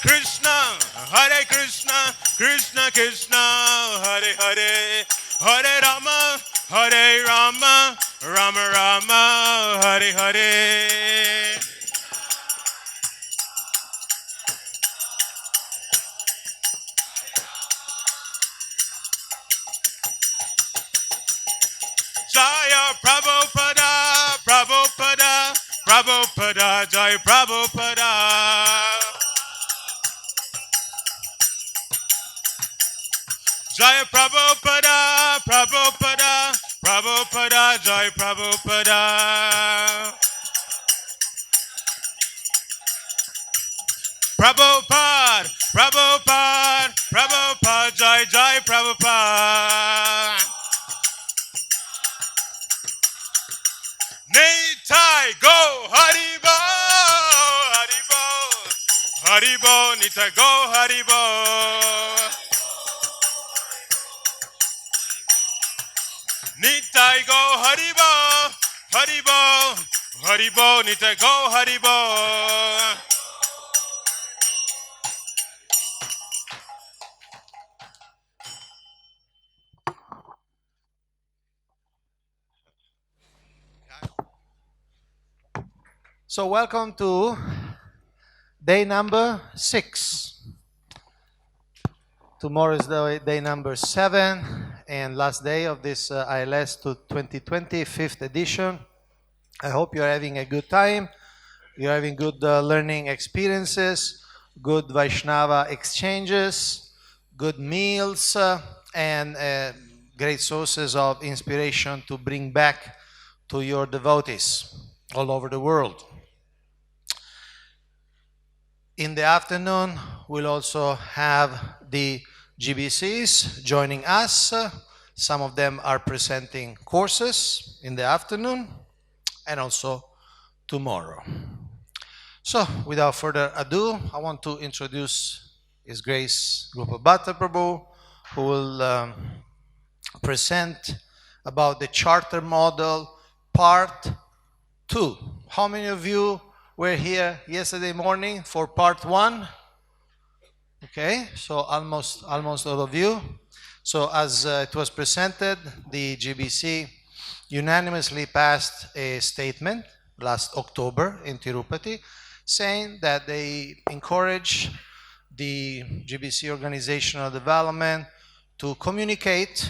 Krishna, Krishna Krishna, Hare Hare, Hare Rama, Hare Rama, Rama Rama, Hare Hare. Jaya Prabhupada, Prabhupada, Prabhupada, Jaya Prabhupada. Jaya Prabhupada, Prabhupada, Prabhupada, Jaya Prabhupada. Prabhupada, Prabhupada, Prabhupada, Jai Jai Prabhupada. Nitai go Haribo, Haribo, Haribo, Nitai go Haribo. Nitai go Haribo, Haribo, Haribo, Nitai go Haribo. So welcome to day number 6. Tomorrow is the day number 7 and last day of this ILS to 2020 5th edition. I hope you're having a good time. You're having good learning experiences, good Vaishnava exchanges, good meals, and great sources of inspiration to bring back to your devotees all over the world. In the afternoon, we'll also have the GBCs joining us. Some of them are presenting courses in the afternoon and also tomorrow. So, without further ado, I want to introduce His Grace Gopal Bhatta Prabhu, who will present about the charter model part 2. How many of you were here yesterday morning for part 1? Okay, so almost all of you. So as it was presented, the GBC unanimously passed a statement last October in Tirupati saying that they encourage the GBC organizational development to communicate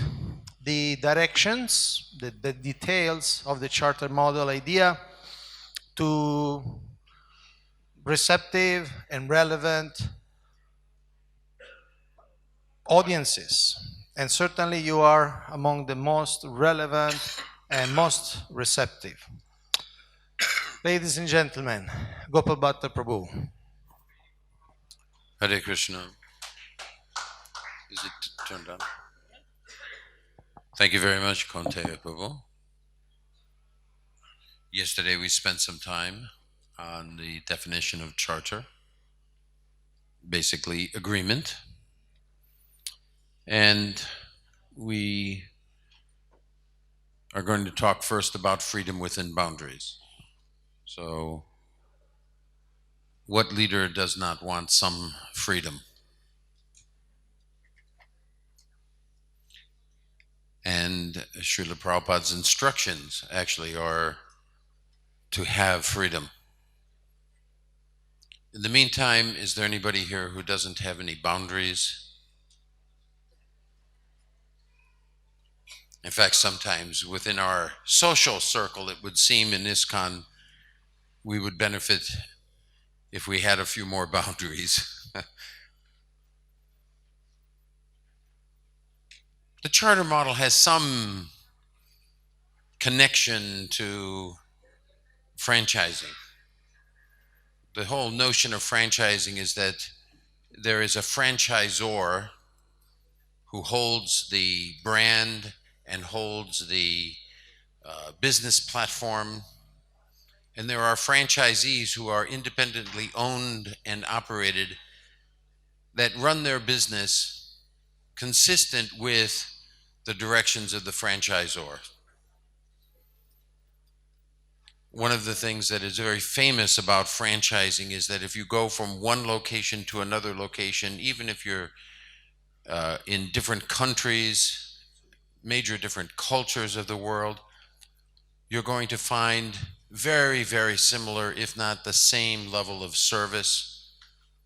the directions, the details of the charter model idea to receptive and relevant audiences. And certainly you are among the most relevant and most receptive. Ladies and gentlemen, Gopal Bhatta Prabhu. Hare Krishna. Is it turned on? Thank you very much, Kaunteya prabhus. Yesterday we spent some time on the definition of charter, basically agreement. And we are going to talk first about freedom within boundaries. So, what leader does not want some freedom? And Srila Prabhupada's instructions actually are to have freedom. In the meantime, is there anybody here who doesn't have any boundaries? In fact, sometimes within our social circle, it would seem in ISKCON we would benefit if we had a few more boundaries. The charter model has some connection to franchising. The whole notion of franchising is that there is a franchisor who holds the brand and holds the business platform, and there are franchisees who are independently owned and operated that run their business consistent with the directions of the franchisor. one of the things that is very famous about franchising is that if you go from one location to another location, even if you're in different countries, major different cultures of the world, you're going to find very, very similar, if not the same level of service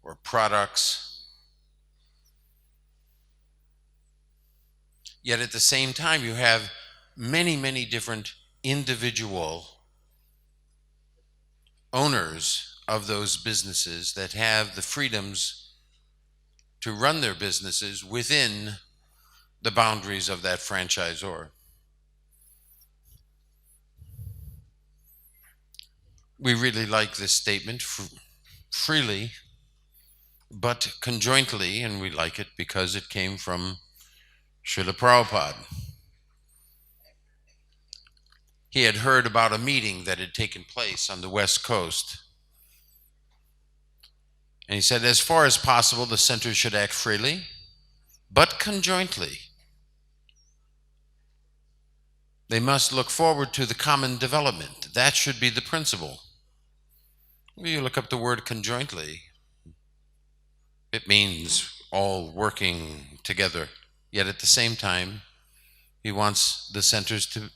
or products. Yet at the same time, you have many, many different individual owners of those businesses that have the freedoms to run their businesses within the boundaries of that franchisor. We really like this statement, freely, but conjointly, and we like it because it came from Srila Prabhupada. He had heard about a meeting that had taken place on the West Coast. And he said, as far as possible, the center should act freely, but conjointly. They must look forward to the common development. That should be the principle. When you look up the word conjointly, it means all working together. Yet at the same time, he wants the centers to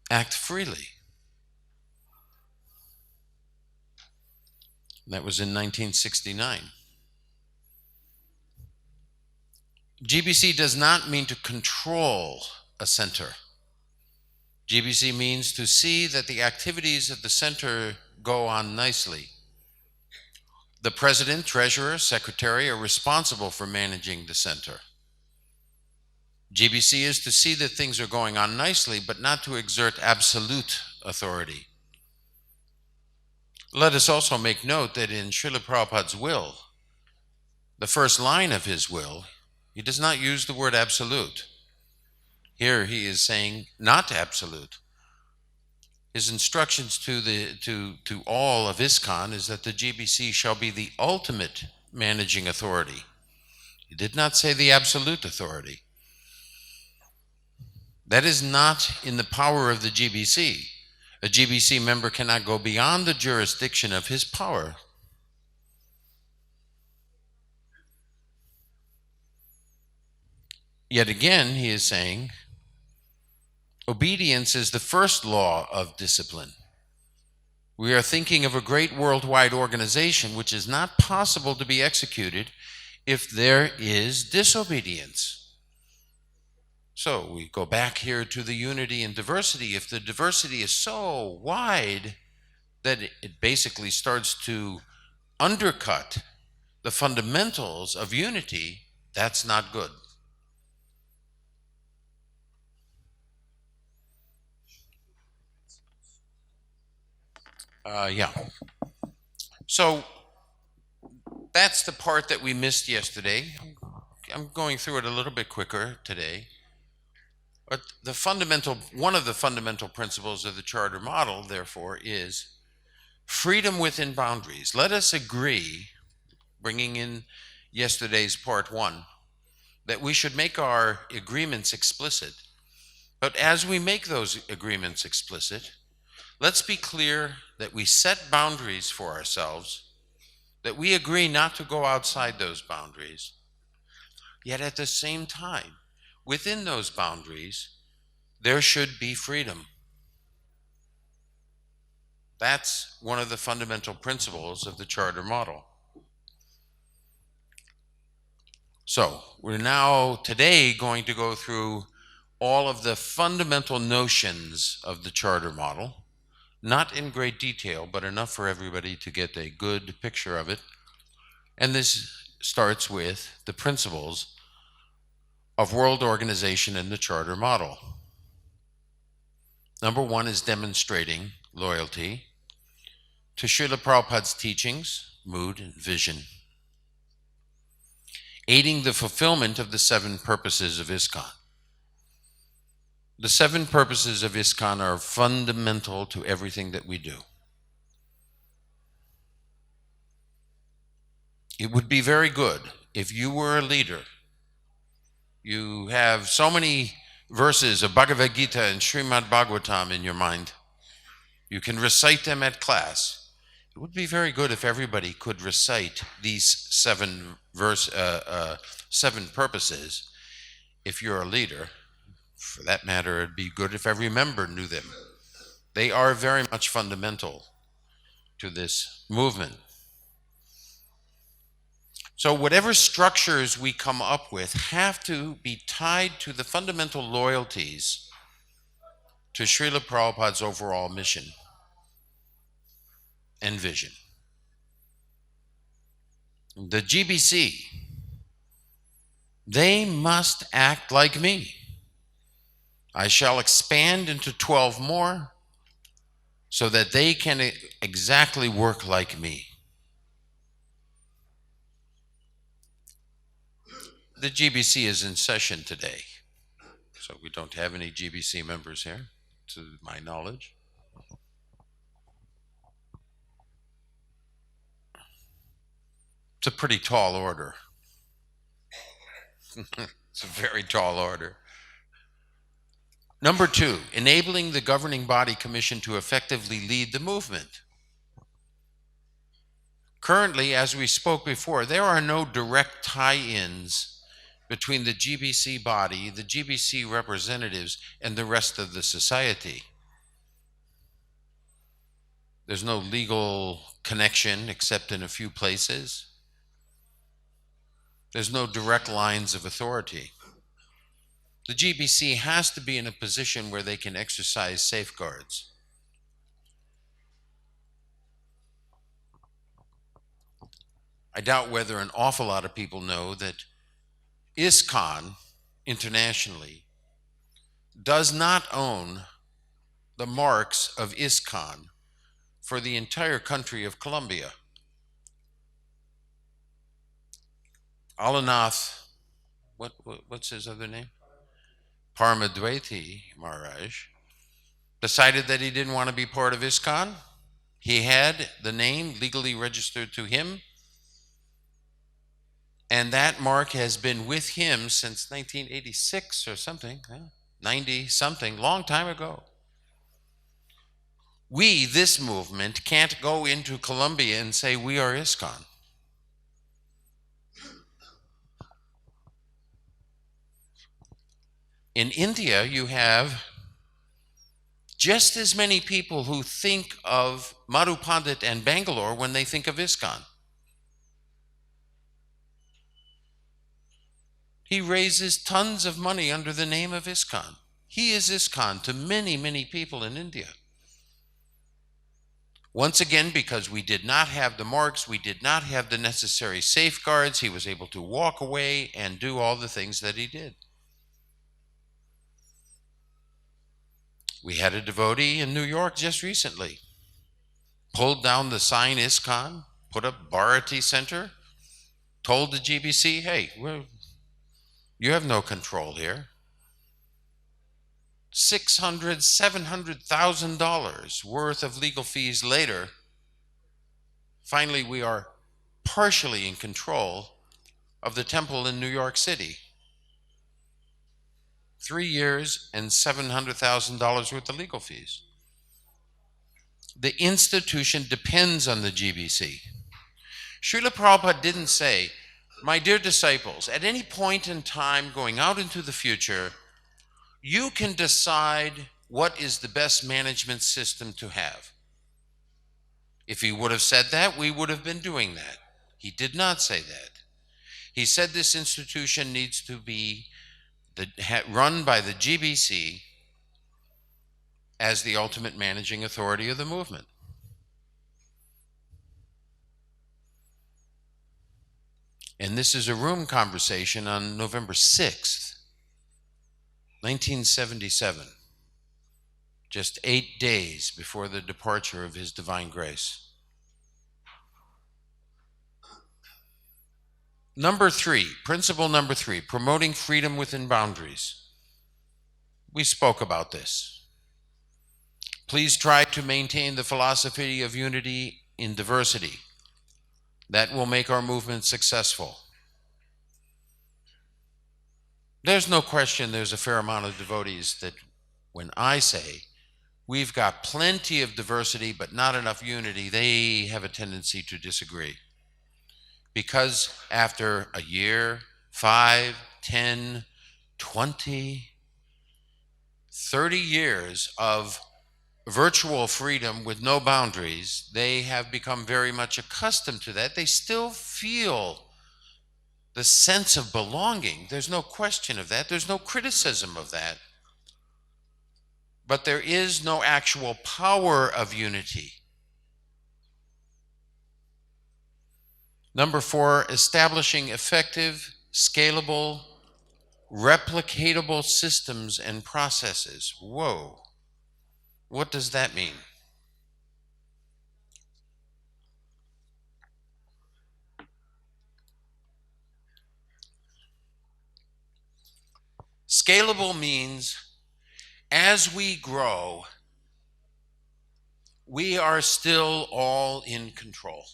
act freely. That was in 1969. GBC does not mean to control a center. GBC means to see that the activities of the center go on nicely. The president, treasurer, secretary are responsible for managing the center. GBC is to see that things are going on nicely, but not to exert absolute authority. Let us also make note that in Srila Prabhupada's will, the first line of his will, he does not use the word absolute. Here he is saying not absolute. His instructions to all of ISKCON is that the GBC shall be the ultimate managing authority. He did not say the absolute authority. That is not in the power of the GBC. A GBC member cannot go beyond the jurisdiction of his power. Yet again, he is saying, obedience is the first law of discipline. We are thinking of a great worldwide organization which is not possible to be executed if there is disobedience. So we go back here to the unity and diversity. If the diversity is so wide that it basically starts to undercut the fundamentals of unity, that's not good. So that's the part that we missed yesterday. I'm going through it a little bit quicker today. But one of the fundamental principles of the charter model, therefore, is freedom within boundaries. Let us agree, bringing in yesterday's part one, that we should make our agreements explicit. But as we make those agreements explicit, let's be clear that we set boundaries for ourselves, that we agree not to go outside those boundaries, yet at the same time, within those boundaries, there should be freedom. That's one of the fundamental principles of the charter model. So, we're now today going to go through all of the fundamental notions of the charter model, not in great detail, but enough for everybody to get a good picture of it. And this starts with the principles of world organization and the charter model. Number one is demonstrating loyalty to Srila Prabhupada's teachings, mood, and vision. Aiding the fulfillment of the 7 purposes of ISKCON. The 7 purposes of ISKCON are fundamental to everything that we do. It would be very good if you were a leader. You have so many verses of Bhagavad Gita and Srimad Bhagavatam in your mind. You can recite them at class. It would be very good if everybody could recite these seven purposes. If you're a leader, for that matter, it'd be good if every member knew them. They are very much fundamental to this movement. So whatever structures we come up with have to be tied to the fundamental loyalties to Srila Prabhupada's overall mission and vision. The GBC, they must act like me. I shall expand into 12 more so that they can exactly work like me. The GBC is in session today, so we don't have any GBC members here, to my knowledge. It's a pretty tall order. It's a very tall order. Number 2, enabling the governing body commission to effectively lead the movement. Currently, as we spoke before, there are no direct tie-ins between the GBC body, the GBC representatives, and the rest of the society. There's no legal connection except in a few places. There's no direct lines of authority. The GBC has to be in a position where they can exercise safeguards. I doubt whether an awful lot of people know that ISKCON internationally does not own the marks of ISKCON for the entire country of Colombia. Alanath, what's his other name? Paramadwaiti Maharaj decided that he didn't want to be part of ISKCON. He had the name legally registered to him, and that mark has been with him since 1986 or something, 90 something, long time ago. We, this movement, can't go into Colombia and say we are ISKCON. In India, you have just as many people who think of Madhu Pandit and Bangalore when they think of ISKCON. He raises tons of money under the name of ISKCON. He is ISKCON to many, many people in India. Once again, because we did not have the marks, we did not have the necessary safeguards, he was able to walk away and do all the things that he did. We had a devotee in New York just recently. Pulled down the sign ISKCON, put up Bharati Center, told the GBC, hey, you have no control here. $600,000, $700,000 worth of legal fees later, finally we are partially in control of the temple in New York City. 3 years and $700,000 worth of legal fees. The institution depends on the GBC. Srila Prabhupada didn't say, my dear disciples, at any point in time going out into the future, you can decide what is the best management system to have. If he would have said that, we would have been doing that. He did not say that. He said this institution needs to be run by the GBC as the ultimate managing authority of the movement. And this is a room conversation on November 6th, 1977, just 8 days before the departure of His Divine Grace. Number 3, principle number 3, promoting freedom within boundaries. We spoke about this. Please try to maintain the philosophy of unity in diversity. That will make our movement successful. There's no question there's a fair amount of devotees that when I say we've got plenty of diversity but not enough unity, they have a tendency to disagree. Because after a year, 5, 10, 20, 30 years of virtual freedom with no boundaries, they have become very much accustomed to that. They still feel the sense of belonging. There's no question of that. There's no criticism of that. But there is no actual power of unity. Number 4, establishing effective, scalable, replicatable systems and processes. Whoa. What does that mean? Scalable means as we grow, we are still all in control.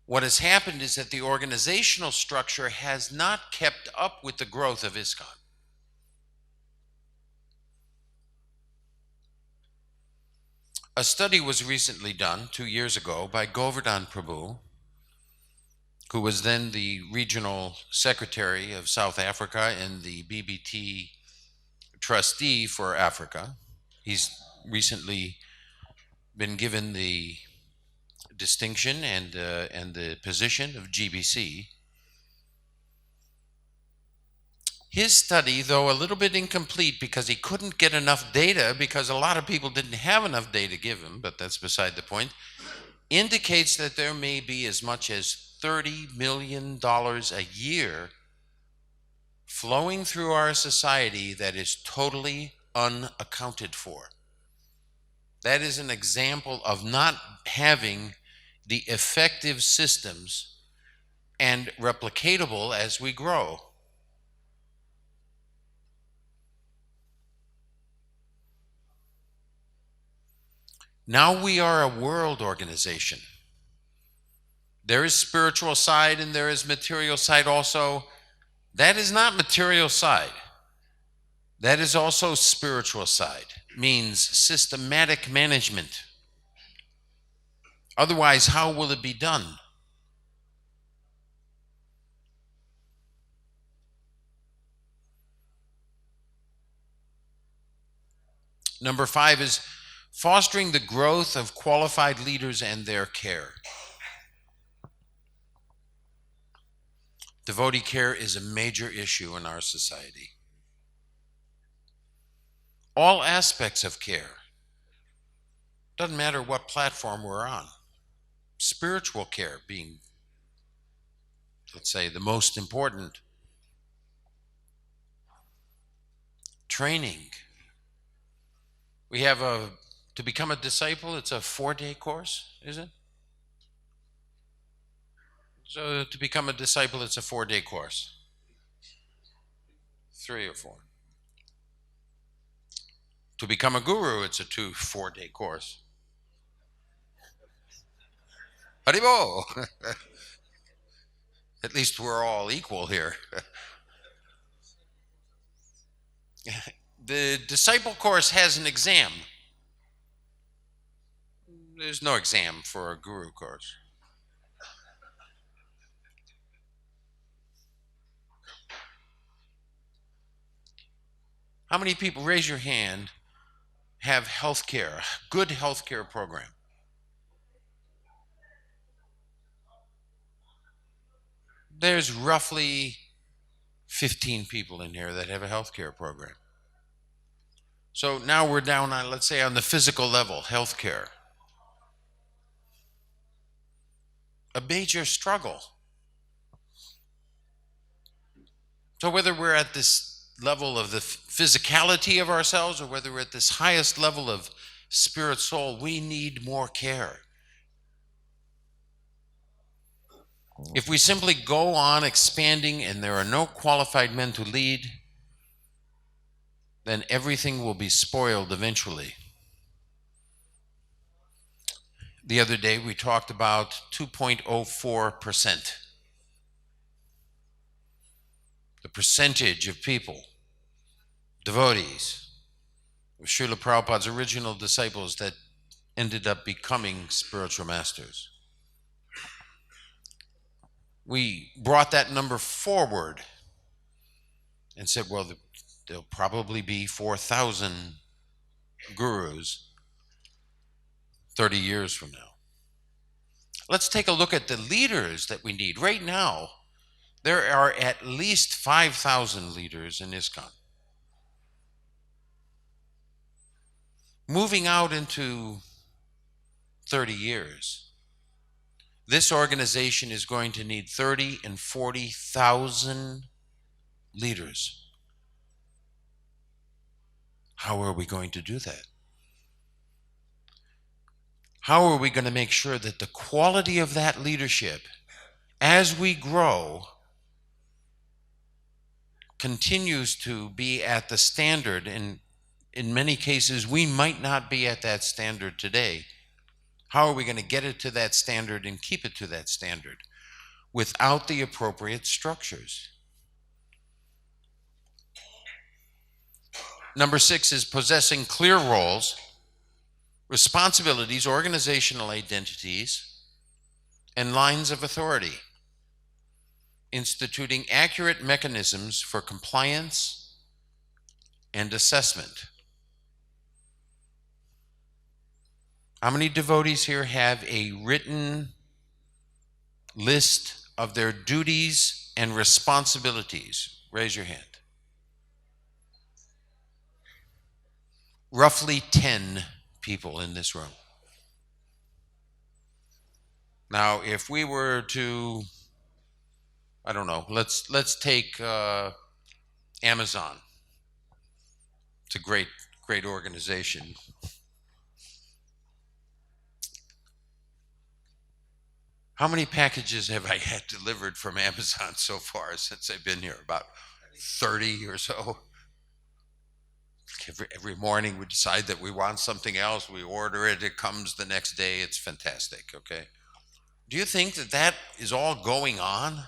What has happened is that the organizational structure has not kept up with the growth of ISKCON. A study was recently done 2 years ago by Govardhan Prabhu, who was then the regional secretary of South Africa and the BBT trustee for Africa. He's recently been given the distinction and the position of GBC. His study, though a little bit incomplete because he couldn't get enough data, because a lot of people didn't have enough data to give him, but that's beside the point, indicates that there may be as much as $30 million a year flowing through our society that is totally unaccounted for. That is an example of not having the effective systems and replicatable as we grow. Now we are a world organization. There is spiritual side and there is material side also. That is not material side. That is also spiritual side. Means systematic management. Otherwise, how will it be done? Number 5 is fostering the growth of qualified leaders and their care. Devotee care is a major issue in our society. All aspects of care. Doesn't matter what platform we're on. Spiritual care being, let's say, the most important. Training. We have to become a disciple, it's a 4-day course, is it? So to become a disciple, it's a 4-day course. 3 or 4. To become a guru, it's a 4-day course. Haribo! At least we're all equal here. The disciple course has an exam. There's no exam for a guru course. How many people, raise your hand, have health care, good health care program? There's roughly 15 people in here that have a health care program. So now we're down on, let's say, on the physical level, health care. A major struggle. So whether we're at this level of the physicality of ourselves or whether we're at this highest level of spirit soul, we need more care. If we simply go on expanding and there are no qualified men to lead, then everything will be spoiled eventually. The other day we talked about 2.04%. The percentage of people, devotees, Srila Prabhupada's original disciples that ended up becoming spiritual masters. We brought that number forward and said, well, there'll probably be 4,000 gurus 30 years from now. Let's take a look at the leaders that we need. Right now, there are at least 5,000 leaders in ISKCON. Moving out into 30 years, this organization is going to need 30 and 40,000 leaders. How are we going to do that? How are we going to make sure that the quality of that leadership, as we grow, continues to be at the standard? And in many cases, we might not be at that standard today. How are we going to get it to that standard and keep it to that standard without the appropriate structures? Number 6 is possessing clear roles, responsibilities, organizational identities, and lines of authority. Instituting accurate mechanisms for compliance and assessment. How many devotees here have a written list of their duties and responsibilities? Raise your hand. Roughly 10 people in this room. Now, if we were to, I don't know, let's take Amazon. It's a great organization. How many packages have I had delivered from Amazon so far since I've been here? About 30 or so. Every morning we decide that we want something else, we order it, it comes the next day, it's fantastic, okay? Do you think that that is all going on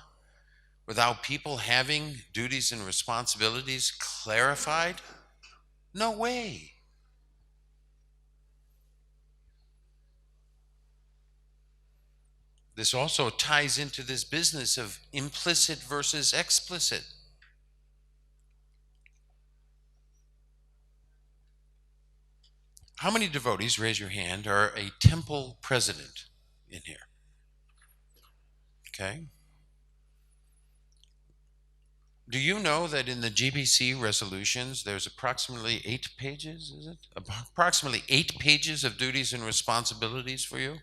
without people having duties and responsibilities clarified? No way. This also ties into this business of implicit versus explicit. How many devotees, raise your hand, are a temple president in here? Okay. Do you know that in the GBC resolutions, there's approximately 8 pages, is it? Approximately 8 pages of duties and responsibilities for you?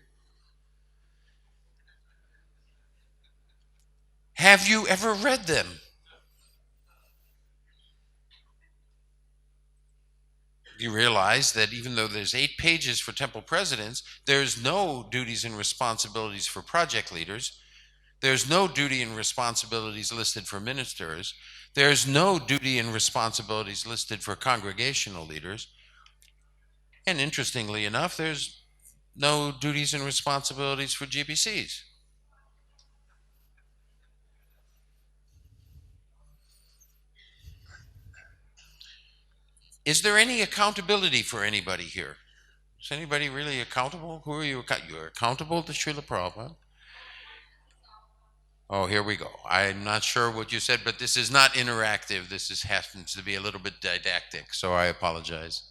Have you ever read them? You realize that even though there's 8 pages for temple presidents, there's no duties and responsibilities for project leaders. There's no duty and responsibilities listed for ministers. There's no duty and responsibilities listed for congregational leaders. And interestingly enough, there's no duties and responsibilities for GBCs. Is there any accountability for anybody here? Is anybody really accountable? Who are you? You're accountable to Srila Prabhupada? Oh, here we go. I'm not sure what you said, but this is not interactive. This happens to be a little bit didactic, so I apologize.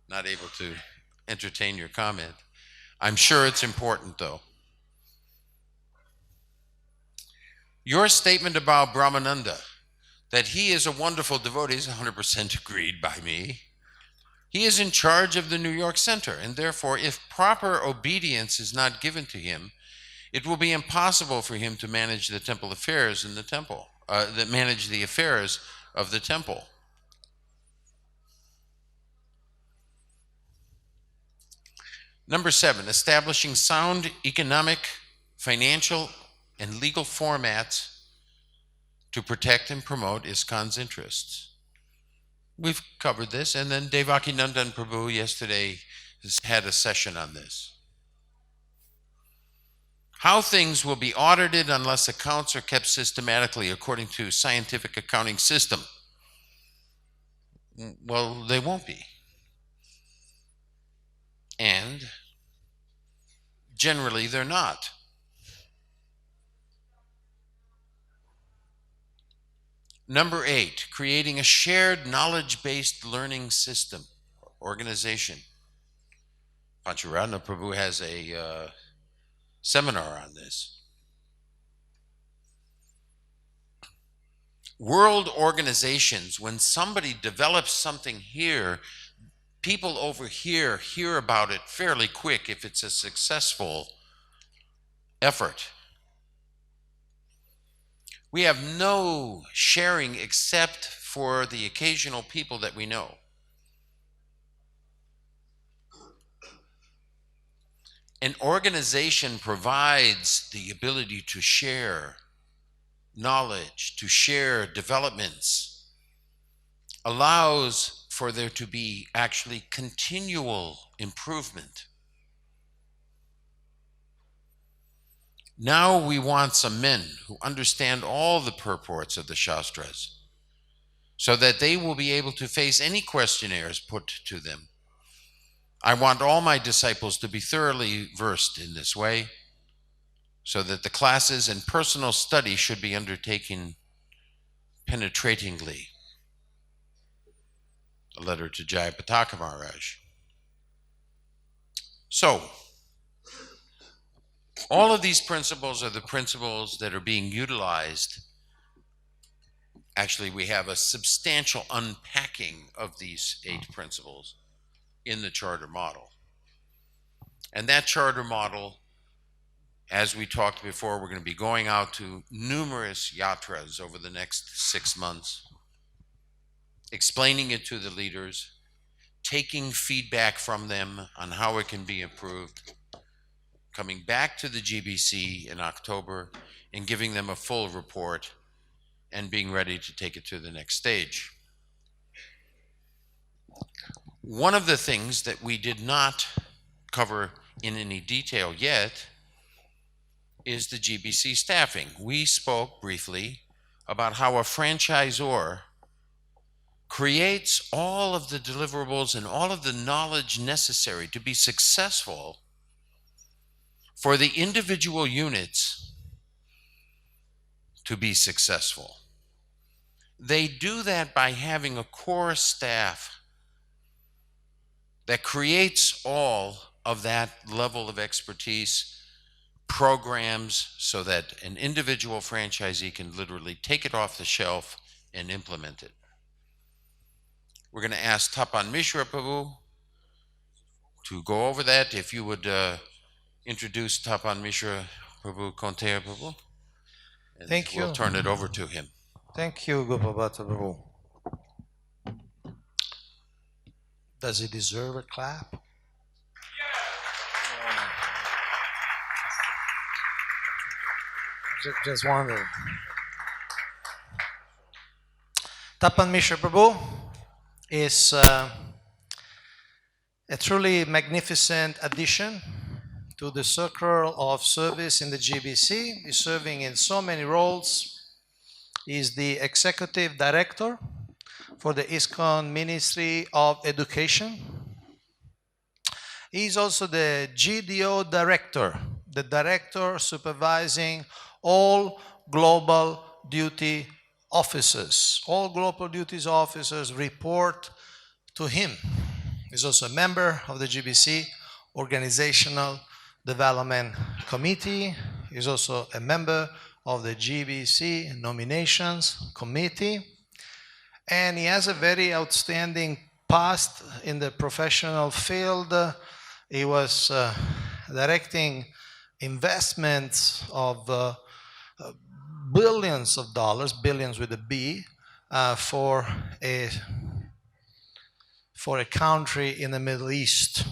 Not able to entertain your comment. I'm sure it's important, though. Your statement about Brahmananda, that he is a wonderful devotee, is 100% agreed by me. He is in charge of the New York Center, and therefore, if proper obedience is not given to him, it will be impossible for him to manage the temple affairs in the temple, manage the affairs of the temple. Number 7, establishing sound economic, financial, and legal formats to protect and promote ISKCON's interests. We've covered this, and then Devakinandan Prabhu yesterday has had a session on this. How things will be audited unless accounts are kept systematically according to scientific accounting system. Well, they won't be. and generally they're not. Number 8, creating a shared knowledge-based learning system, organization. Pancharatna Prabhu has a seminar on this. World organizations, when somebody develops something here, people over here hear about it fairly quick if it's a successful effort. We have no sharing except for the occasional people that we know. An organization provides the ability to share knowledge, to share developments, allows for there to be actually continual improvement. Now we want some men who understand all the purports of the Shastras so that they will be able to face any questionnaires put to them. I want all my disciples to be thoroughly versed in this way so that the classes and personal study should be undertaken penetratingly. A letter to Jayapataka Maharaj. So, all of these principles are the principles that are being utilized. Actually, we have a substantial unpacking of these 8 principles in the charter model. And that charter model, as we talked before, we're going to be going out to numerous yatras over the next 6 months, explaining it to the leaders, taking feedback from them on how it can be improved, coming back to the GBC in October and giving them a full report and being ready to take it to the next stage. One of the things that we did not cover in any detail yet is the GBC staffing. We spoke briefly about how a franchisor creates all of the deliverables and all of the knowledge necessary to be successful for the individual units to be successful. They do that by having a core staff that creates all of that level of expertise, programs, so that an individual franchisee can literally take it off the shelf and implement it. We're going to ask Tapan Mishra Prabhu to go over that. If you would introduce Tapan Mishra Prabhu, Kaunteya Prabhu. And Thank you. We'll turn it over to him. Thank you, Gopal Bhatta Prabhu. Does he deserve a clap? Just wondering. Tapan Mishra Prabhu is a truly magnificent addition to the circle of service in the GBC. He's serving in so many roles. He's the executive director for the ISKCON Ministry of Education. He's also the GDO director, the director supervising all global duty officers. All global duties officers report to him. He's also a member of the GBC Organizational Development Committee. He's also a member of the GBC Nominations Committee. And he has a very outstanding past in the professional field. He was directing investments of billions of dollars, billions with a B, for a country in the Middle East.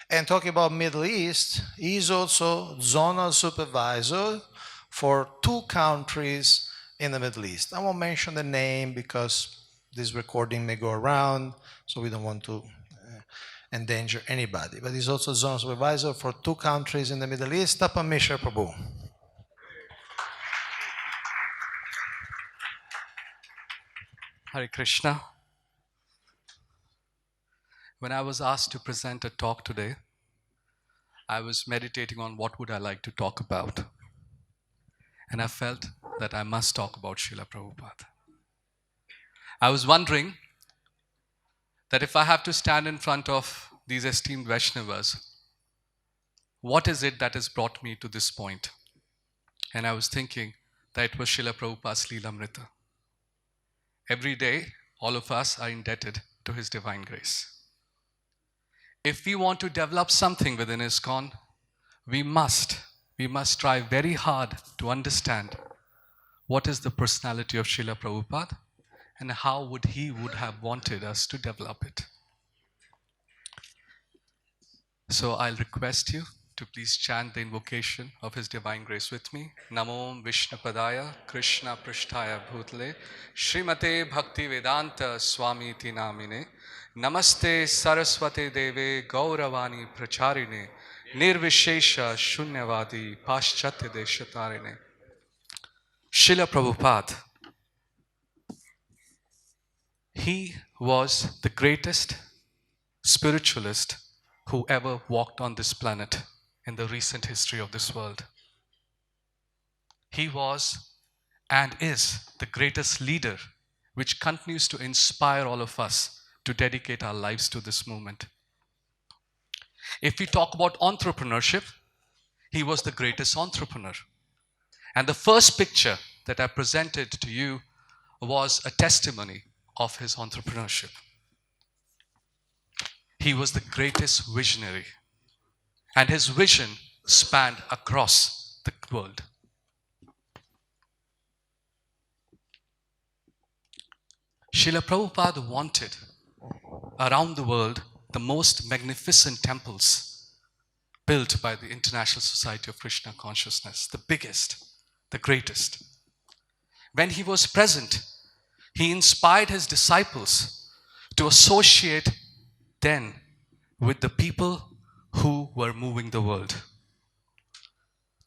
And talking about Middle East, he's also zonal supervisor for 2 countries in the Middle East. I won't mention the name because this recording may go around, so we don't want to endanger anybody. But he's also zonal supervisor for 2 countries in the Middle East. Tapan Mishra Prabhu. Hare Krishna. When I was asked to present a talk today, I was meditating on what would I like to talk about. And I felt that I must talk about Srila Prabhupada. I was wondering that if I have to stand in front of these esteemed Vaishnavas, what is it that has brought me to this point? And I was thinking that it was Srila Prabhupada's Leelamrita. Every day, all of us are indebted to his divine grace. If we want to develop something within ISKCON, we must try very hard to understand what is the personality of Srila Prabhupada and how would have wanted us to develop it. So I'll request you to please chant the invocation of His Divine Grace with me. Namo Vishnupadaya Krishna Prishtaya Bhutale Srimate Bhakti Vedanta Swami Iti Namine Namaste Saraswate Deve Gauravani Pracharine Nirvishesha Shunyavadi Paschatya Deshatarine. Srila Prabhupada, he was the greatest spiritualist who ever walked on this planet in the recent history of this world. He was and is the greatest leader which continues to inspire all of us to dedicate our lives to this movement. If we talk about entrepreneurship, he was the greatest entrepreneur. And the first picture that I presented to you was a testimony of his entrepreneurship. He was the greatest visionary, and his vision spanned across the world. Srila Prabhupada wanted around the world the most magnificent temples built by the International Society of Krishna Consciousness, the biggest, the greatest. When he was present, he inspired his disciples to associate then with the people who were moving the world.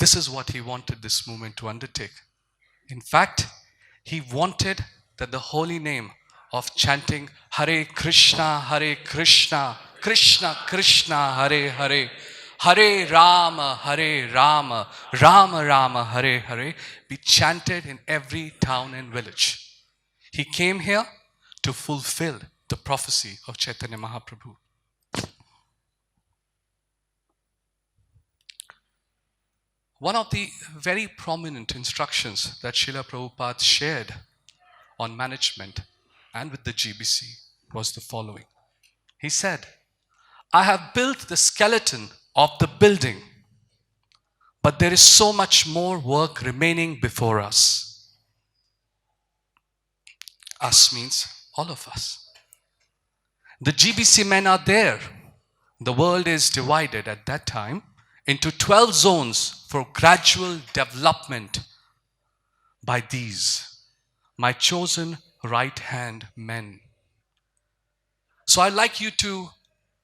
This is what he wanted this movement to undertake. In fact, he wanted that the holy name of chanting Hare Krishna, Krishna Krishna, Hare Hare, Hare Rama, Rama Rama, Hare Hare be chanted in every town and village. He came here to fulfill the prophecy of Chaitanya Mahaprabhu. One of the very prominent instructions that Srila Prabhupada shared on management and with the GBC was the following. He said, I have built the skeleton of the building, but there is so much more work remaining before us. Us means all of us. The GBC men are there. The world is divided at that time into 12 zones for gradual development by these, my chosen right-hand men. So I'd like you to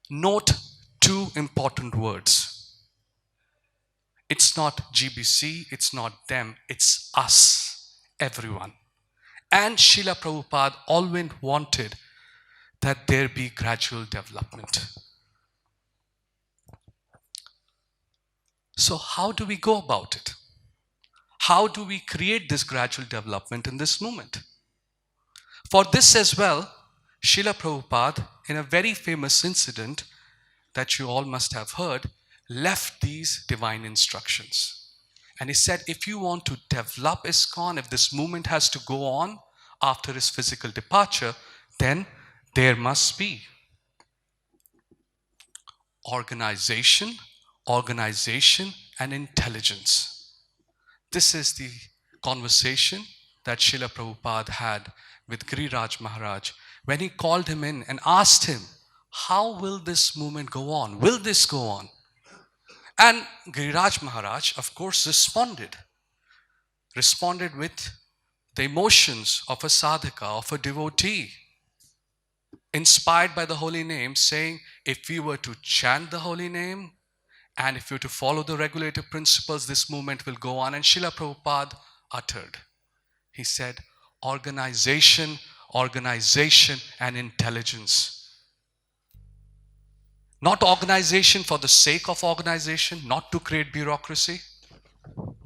note two important words. It's not GBC, it's not them, it's us, everyone. And Srila Prabhupada always wanted that there be gradual development. So how do we go about it? How do we create this gradual development in this movement? For this as well, Srila Prabhupada, in a very famous incident that you all must have heard, left these divine instructions. And he said, if you want to develop ISKCON, if this movement has to go on after his physical departure, then there must be organization, and intelligence. This is the conversation that Srila Prabhupada had with Giriraj Maharaj when he called him in and asked him, how will this movement go on? Will this go on? And Giriraj Maharaj, of course, responded with the emotions of a sadhaka, of a devotee, inspired by the holy name, saying, if we were to chant the holy name, and if you were to follow the regulative principles, this movement will go on. And Srila Prabhupada uttered. He said, organization, and intelligence. Not organization for the sake of organization, not to create bureaucracy,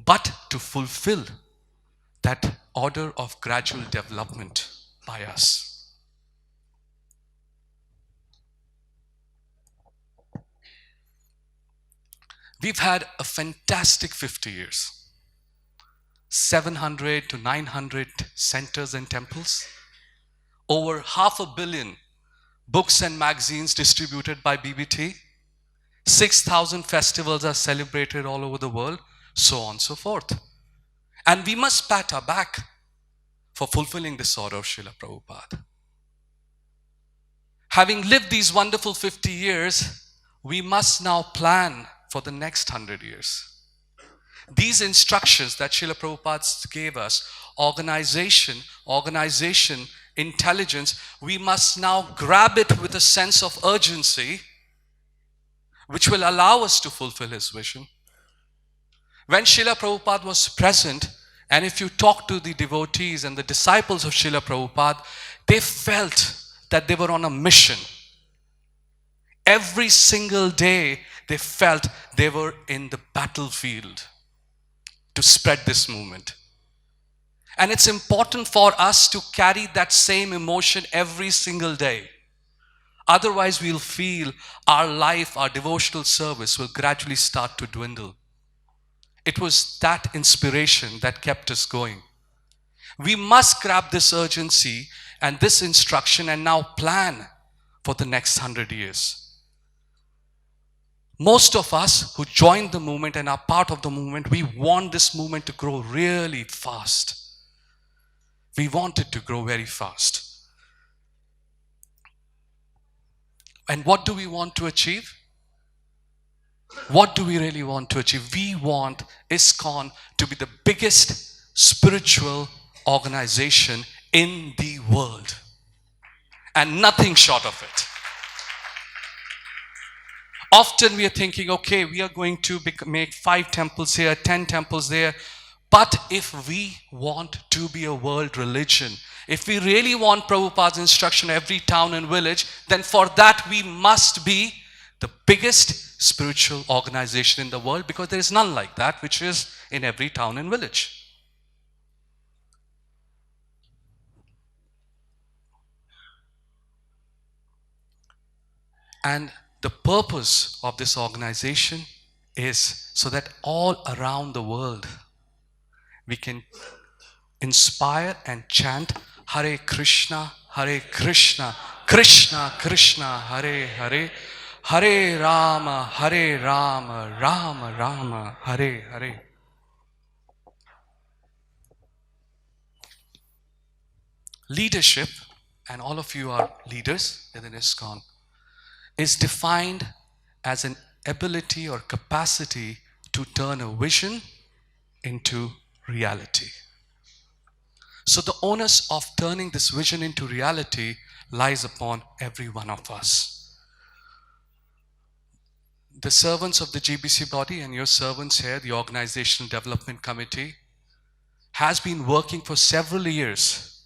but to fulfill that order of gradual development by us. We've had a fantastic 50 years. 700 to 900 centers and temples. Over 500 million books and magazines distributed by BBT. 6,000 festivals are celebrated all over the world, so on and so forth. And we must pat our back for fulfilling this order of Srila Prabhupada. Having lived these wonderful 50 years, we must now plan for the next 100 years. These instructions that Srila Prabhupada gave us, organization, intelligence, we must now grab it with a sense of urgency, which will allow us to fulfill his vision. When Srila Prabhupada was present, and if you talk to the devotees and the disciples of Srila Prabhupada, they felt that they were on a mission. Every single day, they felt they were in the battlefield to spread this movement. And it's important for us to carry that same emotion every single day. Otherwise, we'll feel our life, our devotional service will gradually start to dwindle. It was that inspiration that kept us going. We must grab this urgency and this instruction and now plan for the next 100 years. Most of us who joined the movement and are part of the movement, we want this movement to grow really fast. We want it to grow very fast. And what do we want to achieve? What do we really want to achieve? We want ISKCON to be the biggest spiritual organization in the world. And nothing short of it. Often we are thinking, okay, we are going to make 5 temples here, 10 temples there. But if we want to be a world religion, if we really want Prabhupada's instruction every town and village, then for that we must be the biggest spiritual organization in the world, because there is none like that which is in every town and village. And the purpose of this organization is so that all around the world we can inspire and chant Hare Krishna, Krishna Krishna, Hare Hare, Hare Rama, Rama Rama, Hare Hare. Leadership, and all of you are leaders within ISKCON, is defined as an ability or capacity to turn a vision into reality. So the onus of turning this vision into reality lies upon every one of us. The servants of the GBC body and your servants here, the Organizational Development Committee, has been working for several years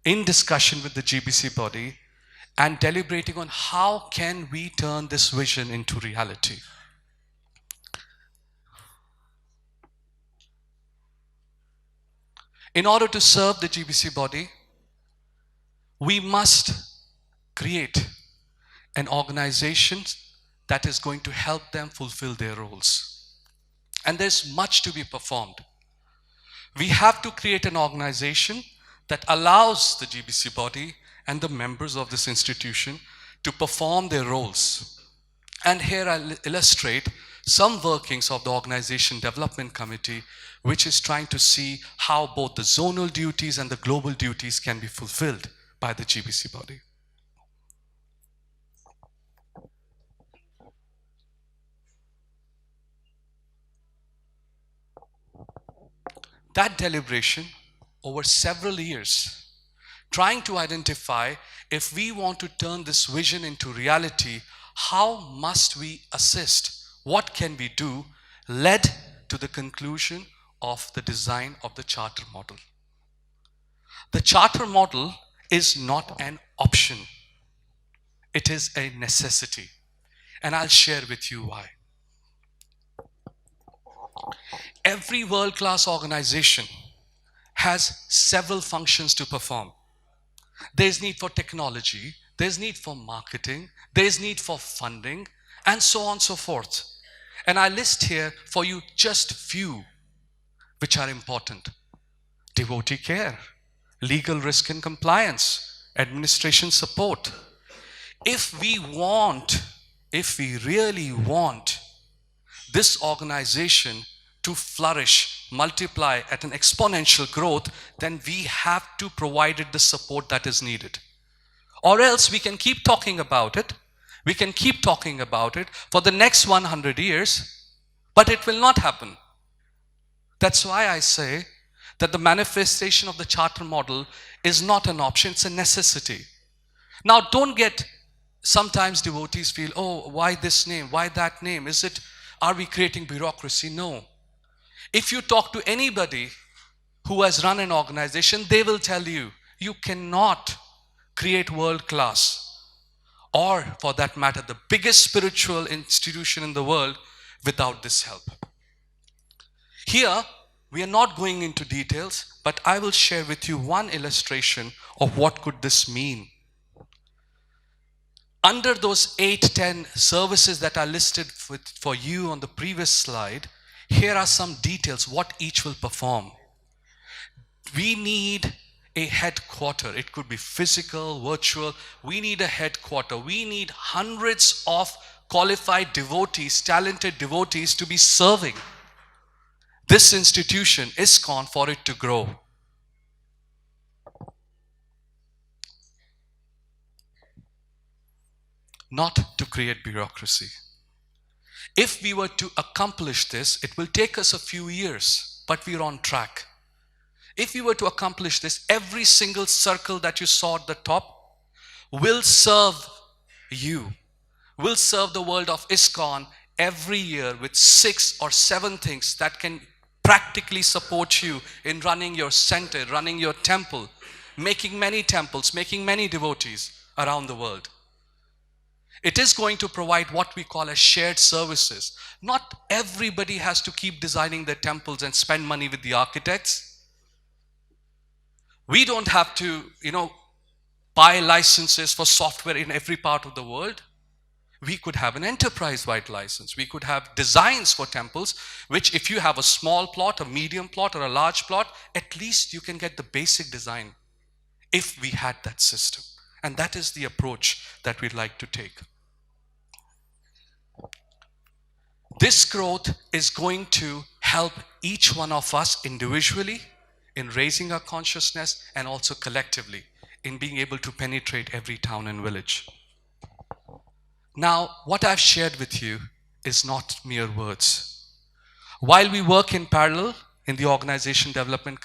in discussion with the GBC body and deliberating on how can we turn this vision into reality. In order to serve the GBC body, we must create an organization that is going to help them fulfill their roles. And there's much to be performed. We have to create an organization that allows the GBC body and the members of this institution to perform their roles. And here I'll illustrate some workings of the Organization Development Committee, which is trying to see how both the zonal duties and the global duties can be fulfilled by the GBC body. That deliberation over several years, trying to identify if we want to turn this vision into reality, how must we assist? What can we do? Led to the conclusion of the design of the charter model. The charter model is not an option. It is a necessity. And I'll share with you why. Every world-class organization has several functions to perform. There's need for technology, there's need for marketing, there's need for funding, and so on and so forth. And I list here for you just few which are important. Devotee care, legal risk and compliance, administration support. If we really want this organization to flourish, multiply at an exponential growth, then we have to provide it the support that is needed. Or else we can keep talking about it. We can keep talking about it for the next 100 years, but it will not happen. That's why I say that the manifestation of the charter model is not an option, it's a necessity. Now, don't get, sometimes devotees feel, oh, why this name? Why that name? Are we creating bureaucracy? No. If you talk to anybody who has run an organization, they will tell you, you cannot create world class, or for that matter, the biggest spiritual institution in the world without this help. Here, we are not going into details, but I will share with you one illustration of what could this mean. Under those 8-10 services that are listed for you on the previous slide, here are some details, what each will perform. We need a headquarter. It could be physical, virtual. We need a headquarter. We need hundreds of qualified devotees, talented devotees to be serving this institution, ISKCON, for it to grow. Not to create bureaucracy. If we were to accomplish this, it will take us a few years, but we're on track. If we were to accomplish this, every single circle that you saw at the top will serve you, will serve the world of ISKCON every year with 6 or 7 things that can practically support you in running your center, running your temple, making many temples, making many devotees around the world. It is going to provide what we call as shared services. Not everybody has to keep designing their temples and spend money with the architects. We don't have to, buy licenses for software in every part of the world. We could have an enterprise-wide license. We could have designs for temples, which if you have a small plot, a medium plot, or a large plot, at least you can get the basic design if we had that system. And that is the approach that we'd like to take. This growth is going to help each one of us individually in raising our consciousness and also collectively in being able to penetrate every town and village. Now, what I've shared with you is not mere words. While we work in parallel in the Organization Development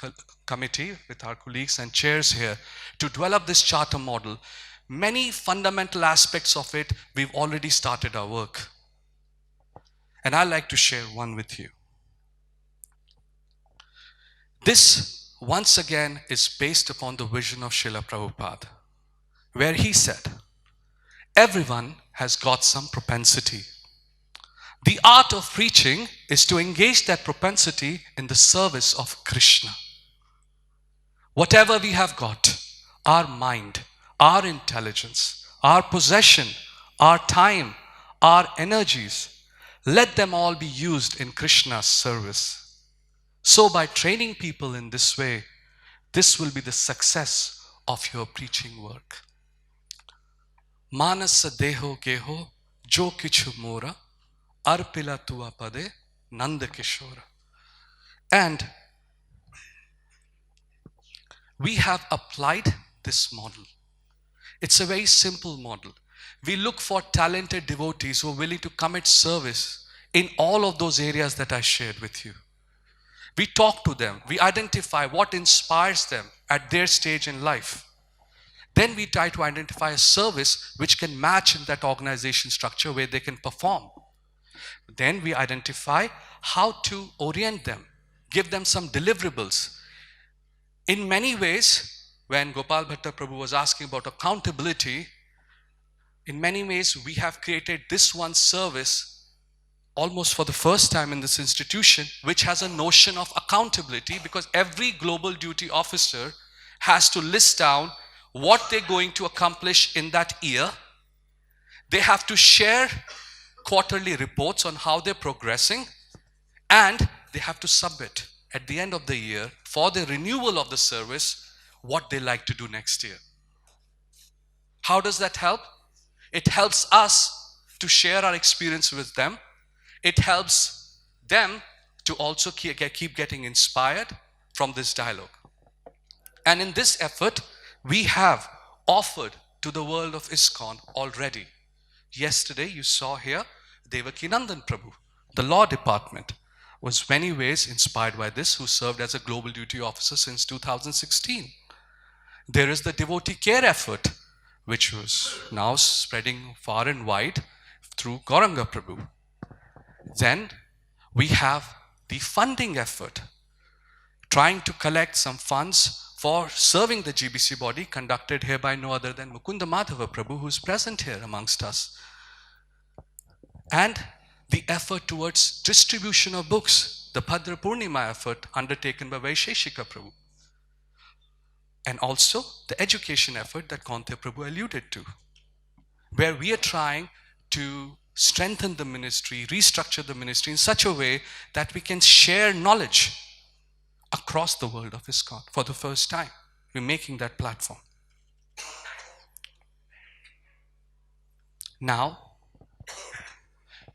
Committee with our colleagues and chairs here to develop this charter model, many fundamental aspects of it, we've already started our work. And I'd like to share one with you. This, once again, is based upon the vision of Srila Prabhupada, where he said, everyone has got some propensity. The art of preaching is to engage that propensity in the service of Krishna. Whatever we have got, our mind, our intelligence, our possession, our time, our energies, let them all be used in Krishna's service. So by training people in this way, this will be the success of your preaching work. Manasa deho geho jo kichu mora arpila tua pade nanda kishora. And we have applied this model. It's a very simple model. We look for talented devotees who are willing to commit service in all of those areas that I shared with you. We talk to them. We identify what inspires them at their stage in life. Then we try to identify a service which can match in that organization structure where they can perform. Then we identify how to orient them, give them some deliverables. In many ways, when Gopal Bhatta Prabhu was asking about accountability, in many ways, we have created this one service almost for the first time in this institution, which has a notion of accountability, because every global duty officer has to list down what they're going to accomplish in that year. They have to share quarterly reports on how they're progressing, and they have to submit at the end of the year for the renewal of the service what they like to do next year. How does that help? It helps us to share our experience with them. It helps them to also keep getting inspired from this dialogue. And in this effort, we have offered to the world of ISKCON already. Yesterday, you saw here, Devakinandan Prabhu, the law department, was many ways inspired by this, who served as a global duty officer since 2016. There is the devotee care effort, which was now spreading far and wide through Gauranga Prabhu. Then we have the funding effort, trying to collect some funds for serving the GBC body, conducted here by no other than Mukunda Madhava Prabhu, who is present here amongst us. And the effort towards distribution of books, the Gaurapurnima effort undertaken by Vaisheshika Prabhu. And also the education effort that Kaunteya Prabhu alluded to, where we are trying to strengthen the ministry, restructure the ministry in such a way that we can share knowledge across the world of ISKCON for the first time. We're making that platform. Now,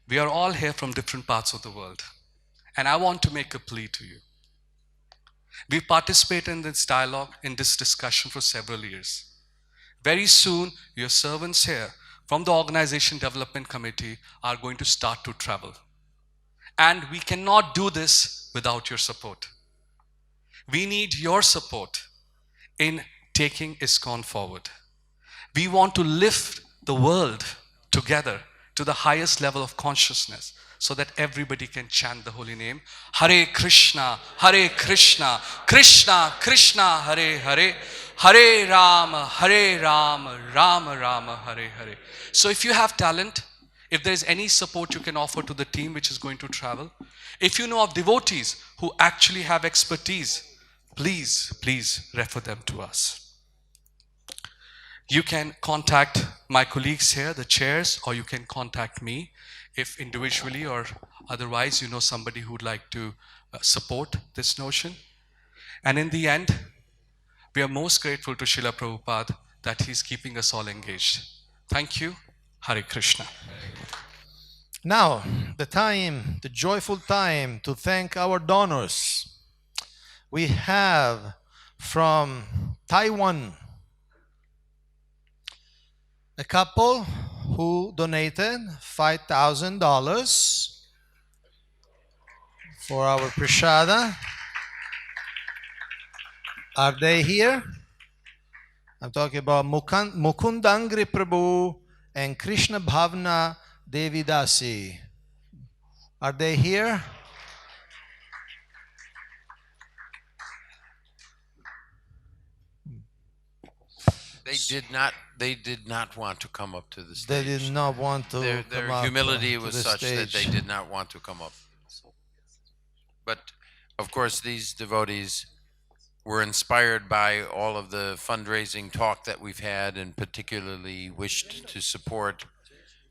we are all here from different parts of the world, and I want to make a plea to you. We participate in this dialogue, in this discussion for several years. Very soon, your servants here from the Organization Development Committee are going to start to travel. And we cannot do this without your support. We need your support in taking ISKCON forward. We want to lift the world together to the highest level of consciousness, so that everybody can chant the holy name, Hare Krishna, Krishna Krishna, Hare Hare, Hare Rama, Rama Rama, Hare Hare. So if you have talent, if there is any support you can offer to the team which is going to travel, if you know of devotees who actually have expertise, please refer them to us. You can contact my colleagues here, the chairs, or you can contact me if individually or otherwise you know somebody who would like to support this notion. And in the end, we are most grateful to Srila Prabhupada that he's keeping us all engaged. Thank you. Hare Krishna. Now, the joyful time to thank our donors. We have from Taiwan a couple who donated $5,000 for our prashada. Are they here? I'm talking about Mukundangri Prabhu and Krishna Bhavna Devidasi. Are they here? They did not want to come up to the stage. They did not want to. Their humility was such that they did not want to come up. But of course, these devotees were inspired by all of the fundraising talk that we've had, and particularly wished to support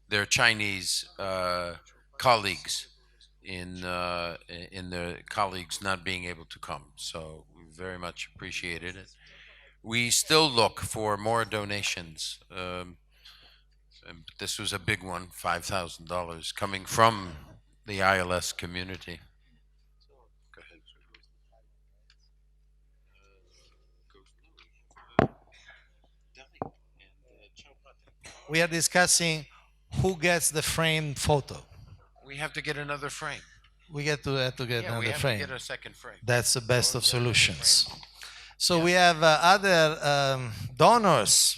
their Chinese colleagues in the colleagues not being able to come. So we very much appreciated it. We still look for more donations. This was a big one, $5,000 coming from the ILS community. Go ahead. We are discussing who gets the framed photo. We have to get another frame. We get to get another we have frame. to get a second frame. That's the best of solutions. So we have other donors,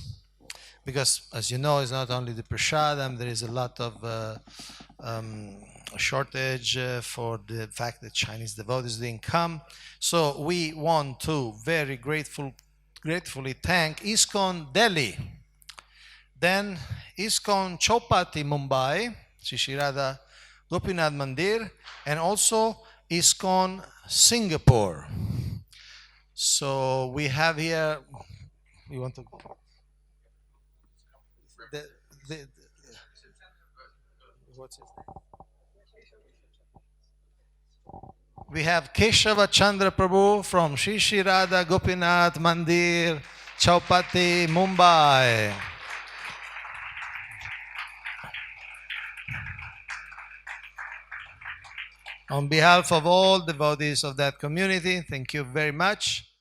because as you know, it's not only the prasadam, there is a lot of shortage for the fact that Chinese devotees didn't come. So we want to very gratefully thank ISKCON Delhi. Then ISKCON Chowpatty, Mumbai, Shri Radha Gopinath Mandir, and also ISKCON Singapore. So we have here, you want to, the, what's it? We have Keshava Chandra Prabhu from Shri Radha Gopinath Mandir, Chowpatty, Mumbai. On behalf of all devotees of that community, thank you very much.